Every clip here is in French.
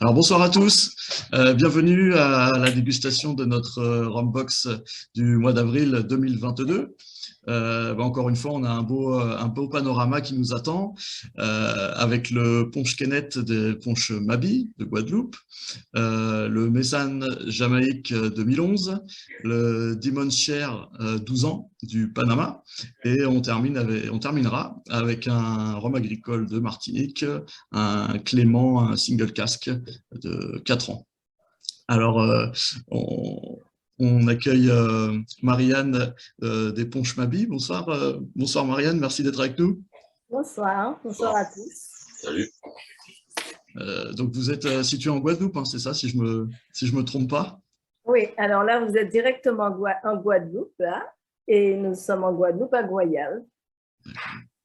Alors bonsoir à tous, bienvenue à la dégustation de notre Rumbox du mois d'avril 2022. Encore une fois, on a un beau panorama qui nous attend avec le punch Kenneth des punch Mabi de Guadeloupe, le Messan Jamaïque 2011, le Demon Share 12 ans du Panama, et on terminera avec un rhum agricole de Martinique, un Clément, un single casque de 4 ans. Alors, on accueille Marianne des Ponches Mabi. Bonsoir, bonsoir Marianne, merci d'être avec nous. Bonsoir, bonsoir à tous. Salut. Donc vous êtes situé en Guadeloupe, hein, c'est ça, si je me trompe pas? Oui, alors là, vous êtes directement en Guadeloupe, hein, et nous sommes en Guadeloupe, à Goyal.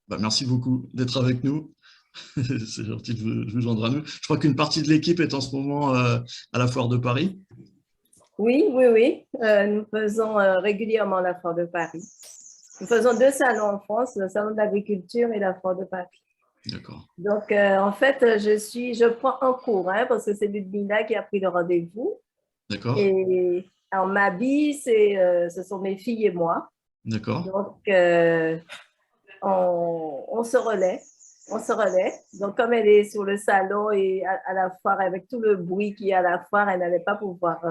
Merci beaucoup d'être avec nous. C'est gentil de vous joindre à nous. Je crois qu'une partie de l'équipe est en ce moment à la Foire de Paris. Oui. Nous faisons régulièrement la Foire de Paris. Nous faisons 2 salons en France, le salon de l'agriculture et la Foire de Paris. D'accord. Donc, en fait, je prends un cours, hein, parce que c'est Ludmila qui a pris le rendez-vous. D'accord. Et en Mabi, ce sont mes filles et moi. D'accord. Donc, on se relaie. On se relaie. Donc, comme elle est sur le salon et à la foire, avec tout le bruit qu'il y a à la foire, elle n'allait pas pouvoir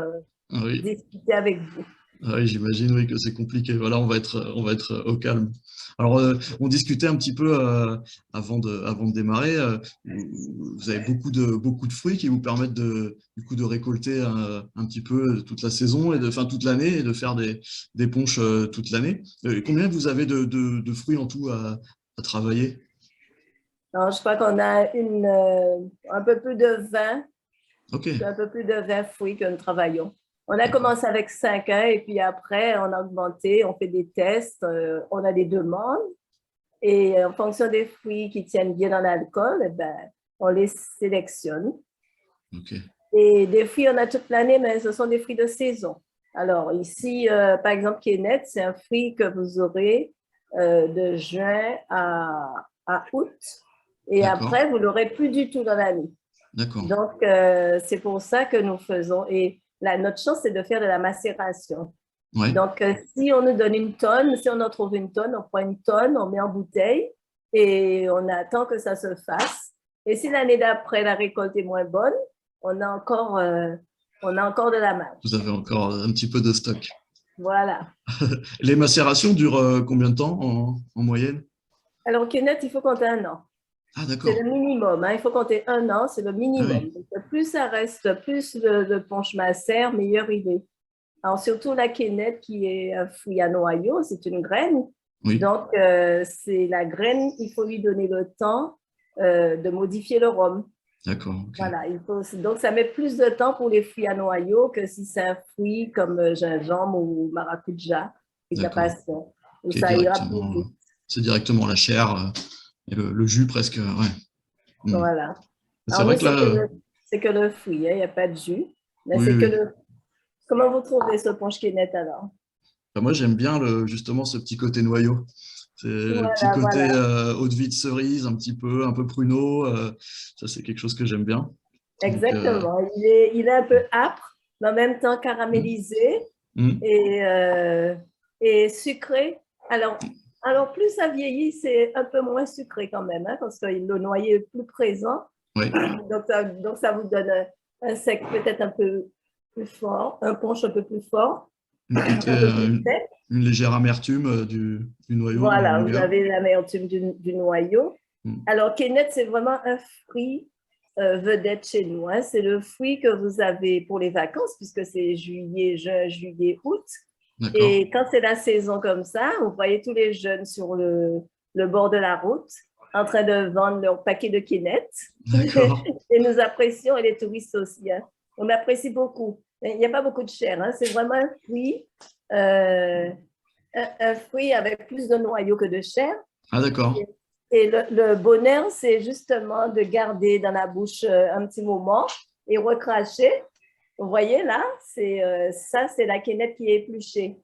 discuter avec vous. Oui, j'imagine oui, que c'est compliqué. Voilà, on va être au calme. Alors, on discutait un petit peu avant de démarrer. Vous avez beaucoup de fruits qui vous permettent du coup de récolter un petit peu toute la saison et toute l'année et de faire des punchs toute l'année. Combien vous avez de fruits en tout à travailler? Alors, je crois qu'on a un peu plus de 20, Okay. un peu plus de 20 fruits que nous travaillons. On a commencé avec 5 et puis après, on a augmenté, on fait des tests, on a des demandes et en fonction des fruits qui tiennent bien dans l'alcool, on les sélectionne. Okay. Et des fruits, on a toute l'année, mais ce sont des fruits de saison. Alors ici, par exemple, Kenneth, c'est un fruit que vous aurez de juin à août. Et après, vous ne l'aurez plus du tout dans l'année. D'accord. Donc, c'est pour ça que nous faisons. Et notre chance, c'est de faire de la macération. Ouais. Donc, si on nous donne une tonne, si on en trouve une tonne, on prend une tonne, on met en bouteille et on attend que ça se fasse. Et si l'année d'après, la récolte est moins bonne, on a encore de la marge. Vous avez encore un petit peu de stock. Voilà. Les macérations durent combien de temps en moyenne? Alors, Kenneth, il faut compter 1 an. Ah, d'accord. C'est le minimum, hein. Il faut compter 1 an, c'est le minimum. Ah, oui. Donc, plus ça reste, plus de punch macère, meilleur il est. Alors, surtout la Kenneth qui est un fruit à noyau, c'est une graine. Oui. Donc, c'est la graine, il faut lui donner le temps de modifier le rhum. D'accord. Okay. Voilà, donc ça met plus de temps pour les fruits à noyau que si c'est un fruit comme gingembre ou maracuja, et capasson. Okay, ça ira plus vite. C'est directement la chair et le jus presque. Ouais. Voilà. C'est vrai que là. C'est que le fruit, hein, il n'y a pas de jus. Mais Oui, c'est oui. que le. Comment vous trouvez ce punch Kenneth alors? Moi, j'aime bien justement ce petit côté noyau. C'est le petit côté eau de vie de cerise, un peu pruneau. Ça, c'est quelque chose que j'aime bien. Exactement. Donc, il est un peu âpre, mais en même temps caramélisé et sucré. Alors, plus ça vieillit, c'est un peu moins sucré quand même, hein, parce que le noyer est plus présent. Oui. Donc, ça vous donne un sec peut-être un peu plus fort, un punch un peu plus fort. Une légère amertume du noyau. Voilà, vous avez l'amertume du noyau. Alors, Kenneth, c'est vraiment un fruit vedette chez nous. Hein. C'est le fruit que vous avez pour les vacances, puisque c'est juin, juillet, août. Et quand c'est la saison comme ça, vous voyez tous les jeunes sur le bord de la route en train de vendre leur paquet de Kenneth. Et nous apprécions, et les touristes aussi. Hein. On apprécie beaucoup. Il n'y a pas beaucoup de chair. Hein. C'est vraiment un fruit avec plus de noyau que de chair. Ah, d'accord. Et le bonheur, c'est justement de garder dans la bouche un petit moment et recracher. Vous voyez là, ça, c'est la Kenneth qui est épluchée.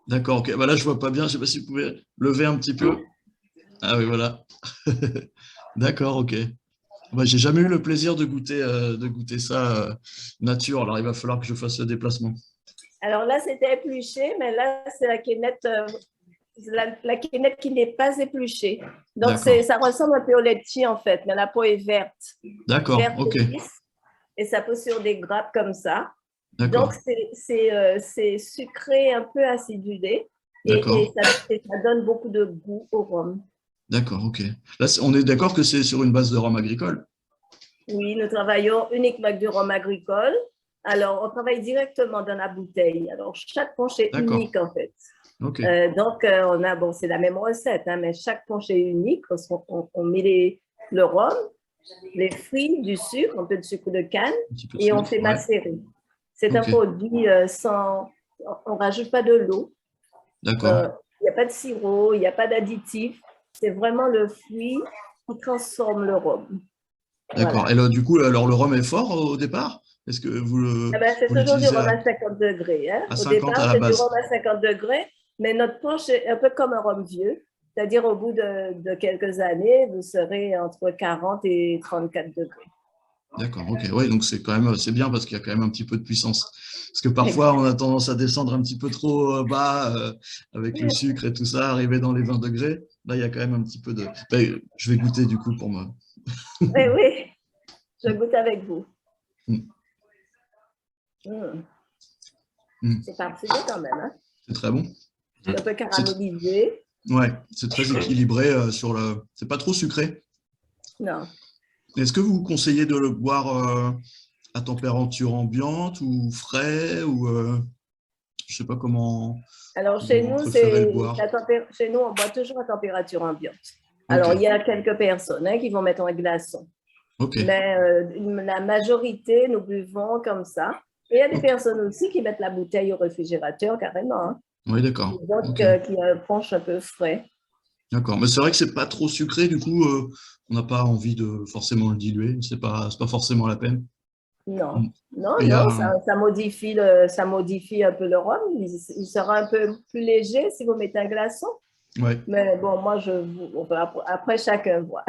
D'accord, ok. Là, je ne vois pas bien. Je ne sais pas si vous pouvez lever un petit peu. Ah oui, voilà. D'accord, ok. Bah, j'ai jamais eu le plaisir de goûter ça nature. Alors, il va falloir que je fasse le déplacement. Alors là, c'était épluché, mais là, c'est la quénette, la quénette qui n'est pas épluchée. Donc, D'accord. ça ressemble un peu au litchi, en fait, mais la peau est verte, D'accord. verte Ok. et lisse, et ça pousse sur des grappes comme ça. Donc, D'accord. c'est sucré, un peu acidulé, D'accord. et ça donne beaucoup de goût au rhum. D'accord. Ok. Là, on est d'accord que c'est sur une base de rhum agricole. Oui, nous travaillons uniquement avec du rhum agricole. Alors, on travaille directement dans la bouteille. Alors, chaque punch est D'accord. unique, en fait. Ok. Donc, on a, bon, c'est la même recette, hein, mais chaque punch est unique parce qu'on on met le rhum, les fruits, du sucre, un peu de sucre de canne, Un petit peu de et on sucre. fait Ouais. macérer. C'est un Ok. produit sans. On ne rajoute pas de l'eau. D'accord. Il n'y a pas de sirop, il n'y a pas d'additif. C'est vraiment le fruit qui transforme le rhum. D'accord. Voilà. Et là, du coup, alors le rhum est fort au départ? Est-ce que Eh ben, c'est vous toujours du l'utilisez rhum à 50 degrés. Hein. à Au 50 à départ, la c'est du base? rhum à 50 degrés, mais notre punch est un peu comme un rhum vieux. C'est-à-dire, au bout de quelques années, vous serez entre 40 et 34 degrés. D'accord, ok. Oui, donc c'est quand même c'est bien parce qu'il y a quand même un petit peu de puissance. Parce que parfois, on Exact. a tendance à descendre un petit peu trop bas avec le sucre et tout ça, arriver dans les 20 degrés. Là, il y a quand même un petit peu de. Ben, je vais goûter du coup pour me. Oui, oui, je goûte avec vous. Mm, Mm. mm. C'est particulier quand même. Hein. C'est très bon. C'est un peu C'est caramélisé. ouais, c'est très équilibré sur le. C'est pas trop sucré. Non. Est-ce que vous conseillez de le boire à température ambiante ou frais ou je sais pas Alors, comment chez vous nous, préférez le boire? chez nous, on boit toujours à température ambiante. Ok, Alors, il y a quelques personnes hein, qui vont mettre un glaçon. ok, Mais la majorité, nous buvons comme ça. Et il y a des ok. personnes aussi qui mettent la bouteille au réfrigérateur carrément. Hein. Oui, d'accord. Donc, Ok. qui penchent un peu frais. D'accord, mais c'est vrai que c'est pas trop sucré, du coup, on n'a pas envie de forcément le diluer, c'est pas forcément la peine. Non, Mm. non, Il y non, a, ça modifie un peu le rhum. Il sera un peu plus léger si vous mettez un glaçon. ouais. Mais bon, moi, après, chacun voit.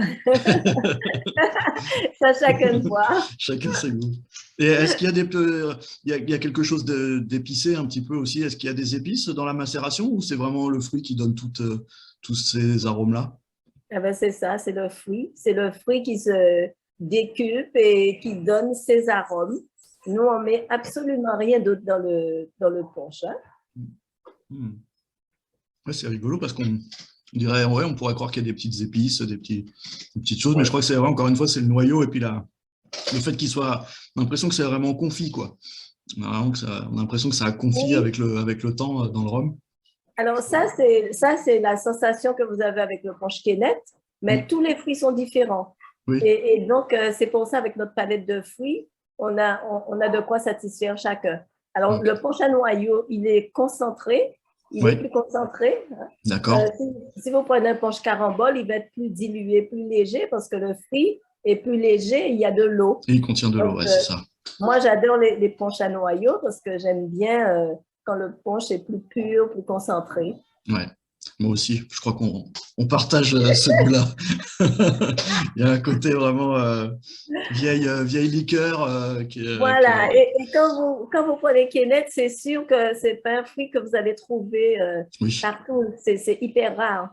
Ça, chacun voit. Chacun ses goûts. Et est-ce qu'il y a il y a quelque chose d'épicé un petit peu aussi? Est-ce qu'il y a des épices dans la macération ou c'est vraiment le fruit qui donne tous ces arômes-là? Eh ben, c'est ça, c'est le fruit. C'est le fruit qui se décupe et qui donne ses arômes. Nous, on met absolument rien d'autre dans le punch. Hein. Mm. Ouais, c'est rigolo parce qu'on dirait, ouais, on pourrait croire qu'il y a des petites épices, des petites choses, mais je Oui. crois que c'est vrai, encore une fois, c'est le noyau et puis le fait qu'il soit, on a l'impression que c'est vraiment confit, quoi. On a l'impression que ça a confit Oui. avec le temps dans le rhum. Alors, ça, c'est la sensation que vous avez avec le punch Kenneth, mais Mm. tous les fruits sont différents. Oui, Et donc, c'est pour ça, avec notre palette de fruits, on a de quoi satisfaire chacun. Alors, ok. le punch à noyau, il est concentré, il est Oui, plus concentré. Hein. d'accord. Si vous prenez un punch carambole, il va être plus dilué, plus léger, parce que le fruit est plus léger, il y a de l'eau. Et il contient de l'eau, Donc, ouais, c'est ça. moi, j'adore les punchs à noyau parce que j'aime bien quand le punch est plus pur, plus concentré. Ouais. Moi aussi, je crois qu'on partage ce goût-là. Il y a un côté vraiment vieille liqueur Voilà. Et quand vous prenez Kenneth, c'est sûr que c'est pas un fruit que vous allez trouver oui, partout. C'est hyper rare.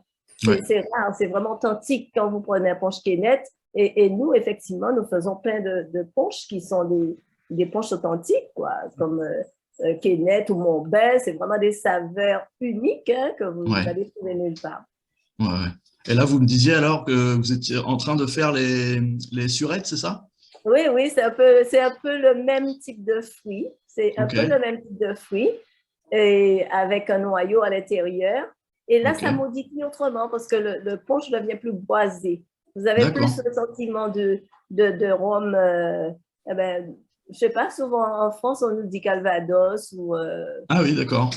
ouais. C'est rare. C'est vraiment authentique quand vous prenez un punch Kenneth. Et nous, effectivement, nous faisons plein de punchs qui sont des punchs authentiques, quoi, comme Kenneth ou Monbel. C'est vraiment des saveurs uniques hein, que vous Ouais. allez trouver nulle part. Ouais, ouais. Et là, vous me disiez alors que vous étiez en train de faire les surettes, c'est ça? Oui, oui, c'est un peu le même type de fruit. C'est un Ok, peu le même type de fruit et avec un noyau à l'intérieur. Et là, ok. ça modifie autrement parce que le punch devient plus boisé. Vous avez plus D'accord. le sentiment de rhum. Eh ben, je sais pas, souvent en France, on nous dit Calvados ou. Ah oui, d'accord.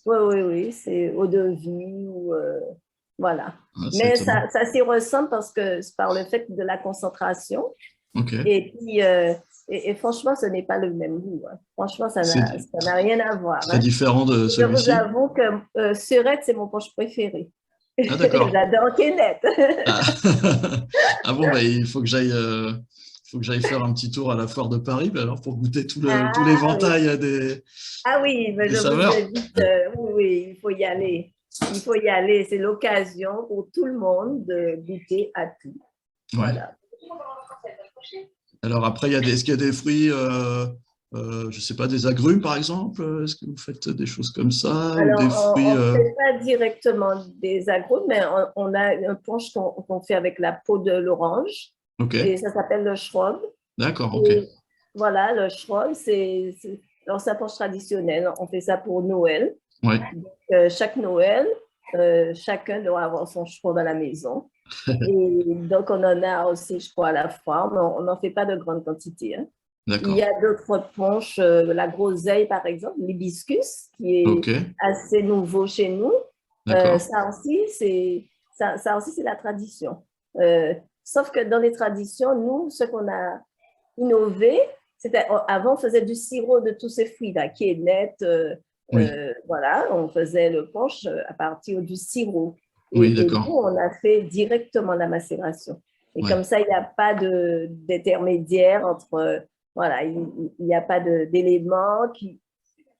Oui, oui, oui, c'est eau de vie ou. Voilà. Ah, c'est Mais étonnant. ça s'y ressemble parce que c'est par le fait de la concentration. Ok. Et puis, et franchement, ce n'est pas le même goût. Hein. Franchement, ça C'est n'a rien à voir. très Hein. différent de Je vous celui-ci. avoue que Surette, c'est mon punch préféré. Ah, d'accord. J'adore Kenneth. Ah. Ah bon, bah, il faut que j'aille faire un petit tour à la foire de Paris, bah, alors pour goûter tout Ah oui, l'éventail ah oui, mais des je vous saveurs. invite. Oui, oui, il faut y aller. Il faut y aller. C'est l'occasion pour tout le monde de goûter à tout. Ouais. Voilà. Alors après, est-ce qu'il y a des fruits, je sais pas, des agrumes par exemple? Est-ce que vous faites des choses comme ça ou des Alors, fruits on ne fait pas directement des agrumes, mais on a un punch qu'on fait avec la peau de l'orange Ok, et ça s'appelle le shrub. d'accord, ok. Et voilà, le shrub, alors c'est un punch traditionnel. On fait ça pour Noël. Ouais, Donc, chaque Noël, chacun doit avoir son shrub à la maison. Et donc, on en a aussi, je crois, à la foire, mais on n'en fait pas de grande quantité, hein. Il y d'accord, a d'autres punches, la groseille, par exemple, l'hibiscus, qui ok, est assez nouveau chez nous. d'accord. Ça aussi, c'est la tradition. Euh, Sauf que dans les traditions, nous, ce qu'on a innové, c'était avant, on faisait du sirop de tous ces fruits-là, qui est net. Oui, Voilà, on faisait le punch à partir du sirop. oui, Et nous, d'accord. on a fait directement la macération. Et Ouais, comme ça, il n'y a pas d'intermédiaire entre, voilà, il n'y a pas d'éléments qui,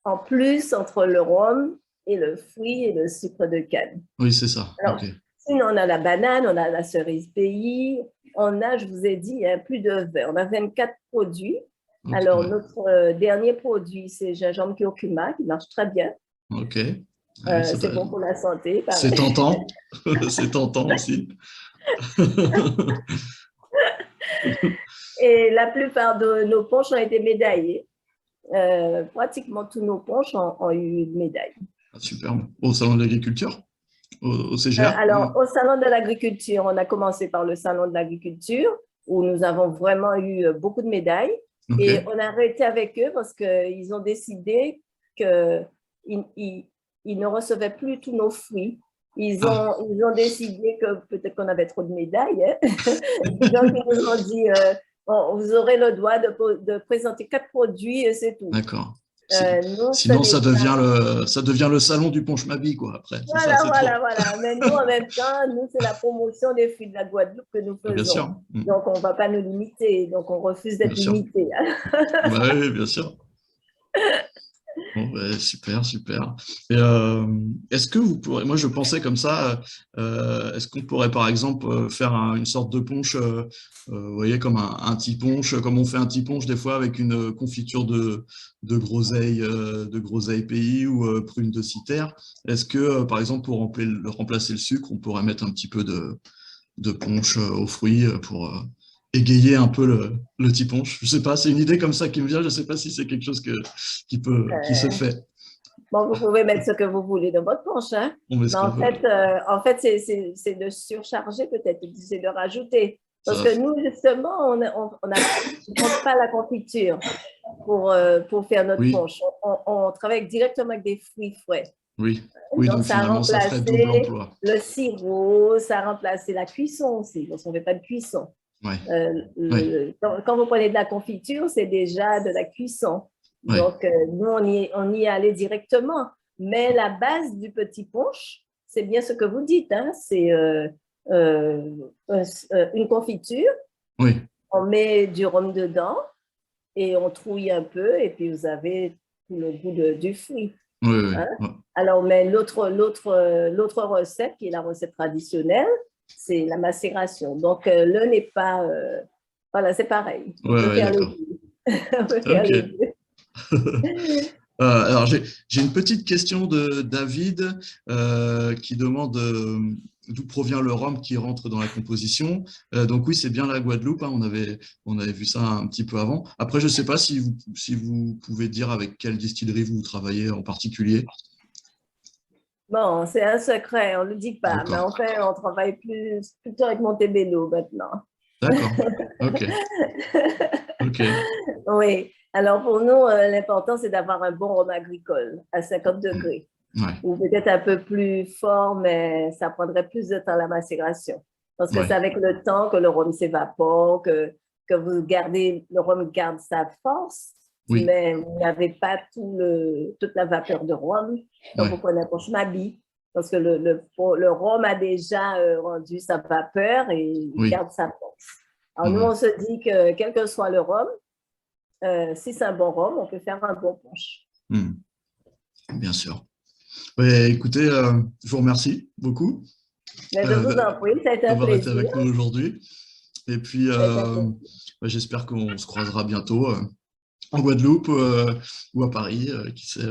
en plus, entre le rhum et le fruit et le sucre de canne. oui, c'est ça. Alors, Ok, sinon, on a la banane, on a la cerise pays, on a, je vous ai dit, il y a plus de 20. On a 24 produits. ok, Alors, ouais. notre dernier produit, c'est gingembre curcuma, qui marche très bien. Ok. Ouais, C'est bon pour la santé, c'est pareil. tentant, c'est tentant aussi. Et la plupart de nos punchs ont été médaillés. Pratiquement tous nos punchs ont eu une médaille. Ah, superbe. Au salon de l'agriculture, au CGA. Alors, au Salon de l'agriculture, on a commencé par le Salon de l'agriculture, où nous avons vraiment eu beaucoup de médailles. Ok. Et on a arrêté avec eux parce qu'ils ont décidé qu'ils ils ne recevaient plus tous nos fruits. Ah, Ils ont décidé que peut-être qu'on avait trop de médailles, hein. Donc, ils nous ont dit, bon, vous aurez le droit de présenter 4 produits et c'est tout. d'accord. Nous, ce Sinon, n'est pas. ça devient le salon du punch Mabi, quoi, après. C'est ça, Voilà, c'est voilà, trop. voilà. Mais nous, en même temps, nous, c'est la promotion des fruits de la Guadeloupe que nous Ah, bien faisons. sûr. Donc, on ne va pas nous limiter. Donc, on refuse Bien d'être sûr. limité. Bah oui, bien sûr. Bon, ouais, super, super. Et est-ce que vous pourrez, moi je pensais comme ça, est-ce qu'on pourrait par exemple faire une sorte de punch, vous voyez, comme un petit punch, comme on fait un petit punch des fois avec une confiture de groseille pays ou prune de Citerre. Est-ce que par exemple pour remplacer le sucre, on pourrait mettre un petit peu de punch aux fruits pour égayer un peu le petit punch. Je sais pas, c'est une idée comme ça qui me vient. Je sais pas si c'est quelque chose qui se fait. Bon, vous pouvez mettre ce que vous voulez dans votre punch, hein. On met ce Mais qu'on veut. en fait c'est de surcharger peut-être, c'est de rajouter. Parce Ça, que nous, justement, on ne prend pas la confiture pour faire notre oui, punch. On travaille directement avec des fruits frais. oui, oui. Donc, Donc ça a finalement, ça ferait double remplacé emploi. le sirop, ça a remplacé la cuisson aussi, parce qu'on ne fait pas de cuisson. Ouais, ouais, Quand vous prenez de la confiture, c'est déjà de la cuisson. ouais. Donc, nous, on y est allé directement. Mais la base du petit punch, c'est bien ce que vous dites, hein, c'est euh, une confiture, Oui, on met du rhum dedans et on trouille un peu, et puis vous avez tout le goût du fruit. oui, oui, Hein? ouais. Alors, mais l'autre recette, qui est la recette traditionnelle, c'est la macération. Donc, le n'est pas. Voilà, c'est pareil. On Ouais, peut ouais, faire les d'accord. deux. On peut faire Ok. les deux. Alors, j'ai une petite question de David qui demande d'où provient le rhum qui rentre dans la composition. Donc oui, c'est bien la Guadeloupe, hein, on avait vu ça un petit peu avant. Après, je ne sais pas si vous pouvez dire avec quelle distillerie vous travaillez en particulier. Bon, c'est un secret, on ne le dit pas, mais D'accord, en fait, on travaille plutôt avec Montebello maintenant. d'accord, ok, ok, Oui. Alors, pour nous, l'important, c'est d'avoir un bon rhum agricole à 50 hmm, degrés. ouais, Ou peut-être un peu plus fort, mais ça prendrait plus de temps la macération. Parce que c'est ouais, avec le temps que le rhum s'évapore, que le rhum garde sa force, oui, mais vous n'avez pas toute la vapeur de rhum. Donc, ouais, vous prenez un punch Mabi. parce que le rhum a déjà rendu sa vapeur et il garde sa force. Alors, nous, on se dit que quel que soit le rhum, si c'est un bon rhum, on peut faire un bon punch. Bien sûr. Ouais, écoutez, je vous remercie beaucoup. Mais je vous en prie, ça a été un plaisir. D'avoir été avec nous aujourd'hui. Et puis, j'espère qu'on se croisera bientôt en Guadeloupe ou à Paris, qui sait,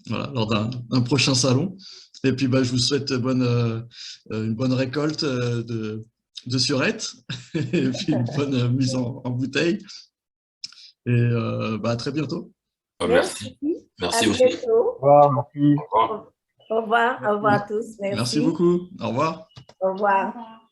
voilà, lors d'un prochain salon. Et puis, je vous souhaite une bonne récolte de surettes et puis une bonne mise en bouteille. Et à très bientôt. Merci. Merci aussi. Au revoir, merci. Au revoir à tous. Merci beaucoup. Au revoir. Au revoir.